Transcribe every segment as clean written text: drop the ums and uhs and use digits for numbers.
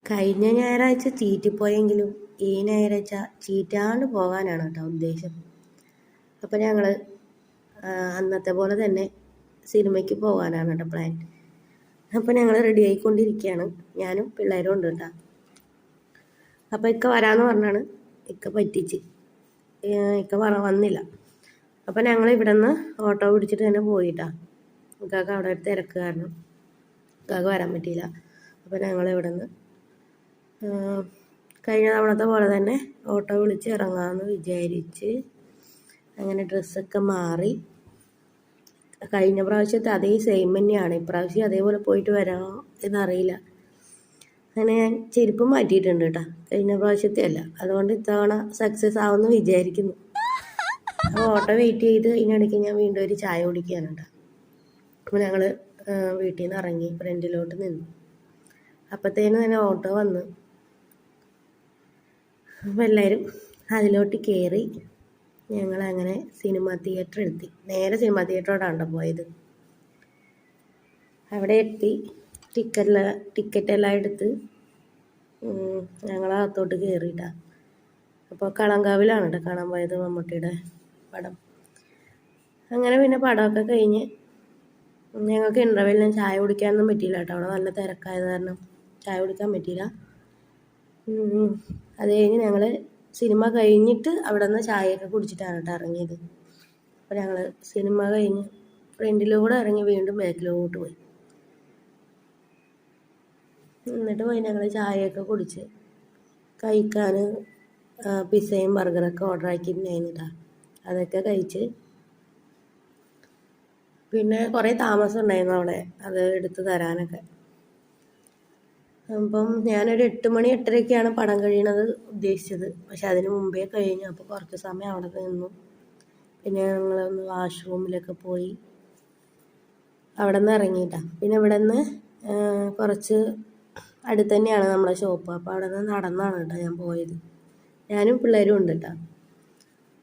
കഴിഞ്ഞ ഞായറാഴ്ച ചീറ്റിപ്പോയെങ്കിലും ഈ ഞായറാഴ്ച ചീറ്റാണ്ട് പോകാനാണ് കേട്ടോ ഉദ്ദേശം. അപ്പോൾ ഞങ്ങൾ അന്നത്തെ പോലെ തന്നെ സിനിമയ്ക്ക് പോകാനാണ് കേട്ടോ പ്ലാൻ. അപ്പോൾ ഞങ്ങൾ റെഡി ആയിക്കൊണ്ടിരിക്കുകയാണ്, ഞാനും പിള്ളേരും ഉണ്ട് കേട്ടോ. അപ്പോൾ ഇക്ക വരാമെന്ന് പറഞ്ഞാണ്, ഇക്ക പറ്റിച്ച്, ഇക്ക വന്നില്ല. അപ്പോൾ ഞങ്ങൾ ഇവിടെ നിന്ന് ഓട്ടോ പിടിച്ചിട്ട് തന്നെ പോയിട്ടാ. ഇക്കാക്ക് അവിടെ ഒരു തിരക്ക് കാരണം ഇക്കാക്ക് വരാൻ പറ്റിയില്ല. അപ്പോൾ ഞങ്ങൾ ഇവിടെ നിന്ന് കഴിഞ്ഞ തവണത്തെ പോലെ തന്നെ ഓട്ടോ വിളിച്ച് ഇറങ്ങാമെന്ന് വിചാരിച്ച് അങ്ങനെ ഡ്രസ്സൊക്കെ മാറി. കഴിഞ്ഞ പ്രാവശ്യത്തെ അതേ സെയിം തന്നെയാണ്, ഇപ്രാവശ്യം അതേപോലെ പോയിട്ട് വരാമോ എന്നറിയില്ല. അങ്ങനെ ഞാൻ ചെരുപ്പ് മാറ്റിയിട്ടുണ്ട് കേട്ടോ, കഴിഞ്ഞ പ്രാവശ്യത്തെ അല്ല. അതുകൊണ്ട് ഇത്തവണ സക്സസ് ആവുമെന്ന് വിചാരിക്കുന്നു. അപ്പോൾ ഓട്ടോ വെയിറ്റ് ചെയ്ത് ഇതിനിടയ്ക്ക് ഞാൻ വീണ്ടും ഒരു ചായ കുടിക്കുകയാണ് കേട്ടോ. അപ്പോൾ ഞങ്ങൾ വീട്ടിൽ നിന്ന് ഇറങ്ങി ഫ്രണ്ടിലോട്ട് നിന്നു. അപ്പോഴത്തേനും തന്നെ ഓട്ടോ വന്ന്. അപ്പോൾ എല്ലാവരും അതിലോട്ട് കയറി. ഞങ്ങളങ്ങനെ സിനിമ തിയേറ്റർ എത്തി. നേരെ സിനിമ തിയേറ്ററോടാണ് പോയത്. അവിടെ എത്തി ടിക്കറ്റെല്ലാം എടുത്ത് ഞങ്ങളകത്തോട്ട് കയറിയിട്ടാണ്. അപ്പോൾ കളങ്കാവിലാണ് കേട്ടോ കാണാൻ പോയത് മമ്മൂട്ടിയുടെ പടം. അങ്ങനെ പിന്നെ പടമൊക്കെ കഴിഞ്ഞ് ഞങ്ങൾക്ക് ഇൻ്റർവെല്ലിന് ചായ കുടിക്കാനൊന്നും പറ്റിയില്ല കേട്ടോ, അവിടെ നല്ല തിരക്കായത് കാരണം ചായ കുടിക്കാൻ പറ്റിയില്ല. അത് കഴിഞ്ഞ് ഞങ്ങൾ സിനിമ കഴിഞ്ഞിട്ട് അവിടെ നിന്ന് ചായയൊക്കെ കുടിച്ചിട്ടാണ് കേട്ടോ ഇറങ്ങിയത്. അപ്പോൾ ഞങ്ങൾ സിനിമ കഴിഞ്ഞ് ഫ്രണ്ടിലൂടെ ഇറങ്ങി വീണ്ടും ബാക്കിലോട്ട് പോയി. എന്നിട്ട് പോയി ഞങ്ങൾ ചായയൊക്കെ കുടിച്ച് കഴിക്കാൻ പിസ്സയും ബർഗറൊക്കെ ഓർഡർ ആക്കിയിട്ടുണ്ടായിരുന്നു കേട്ടോ. അതൊക്കെ കഴിച്ച് പിന്നെ കുറേ താമസം ഉണ്ടായിരുന്നു അവിടെ അത് എടുത്ത് തരാനൊക്കെ. അപ്പം ഞാനൊരു 8 മണി 8:30 പടം കഴിയണത് ഉദ്ദേശിച്ചത്, പക്ഷെ അതിന് മുമ്പേ കഴിഞ്ഞു. അപ്പോൾ കുറച്ച് സമയം അവിടെ നിന്നു. പിന്നെ ഞങ്ങളൊന്ന് വാഷ്റൂമിലൊക്കെ പോയി അവിടെ നിന്ന് ഇറങ്ങിയിട്ടാണ്. പിന്നെ ഇവിടെ നിന്ന് കുറച്ച് അടുത്ത് തന്നെയാണ് നമ്മളെ ഷോപ്പ്. അപ്പോൾ അവിടെ നിന്ന് നടന്നാണ് കേട്ടോ ഞാൻ പോയത്. ഞാനും പിള്ളേരും ഉണ്ട് കേട്ടോ.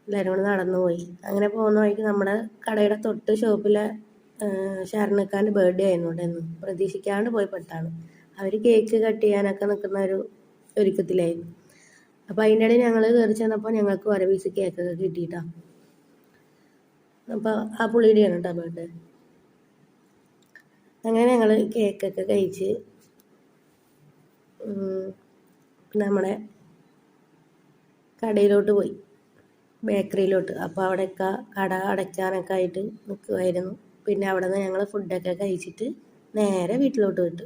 എല്ലാവരും കൂടെ നടന്നു പോയി. അങ്ങനെ പോകുന്ന വഴിക്ക് നമ്മുടെ കടയുടെ തൊട്ട് ഷോപ്പിലെ ഷർണിക്കാൻ്റെ ബർത്ത്ഡേ ആയിരുന്നു കേട്ടോ എന്ന്. പ്രതീക്ഷിക്കാണ്ട് പോയി പെട്ടാണ്. അവർ കേക്ക് കട്ട് ചെയ്യാനൊക്കെ നിൽക്കുന്ന ഒരു ഒരുക്കത്തിലായിരുന്നു. അപ്പോൾ അതിൻ്റെ ഇടയിൽ ഞങ്ങൾ കയറി ചെന്നപ്പോൾ ഞങ്ങൾക്ക് ഓരോ പീസ് കേക്കൊക്കെ കിട്ടിയിട്ടാണ്. അപ്പോൾ ആ പുള്ളിയുടെയാണ് കേട്ടോ ബർത്ത്ഡേ. അങ്ങനെ ഞങ്ങൾ കേക്കൊക്കെ കഴിച്ച് നമ്മുടെ കടയിലോട്ട് പോയി, ബേക്കറിയിലോട്ട്. അപ്പോൾ അവിടെയൊക്കെ കട അടയ്ക്കാനൊക്കെ ആയിട്ട് നിൽക്കുമായിരുന്നു. പിന്നെ അവിടെ നിന്ന് ഞങ്ങൾ ഫുഡൊക്കെ കഴിച്ചിട്ട് നേരെ വീട്ടിലോട്ട് വിട്ടു.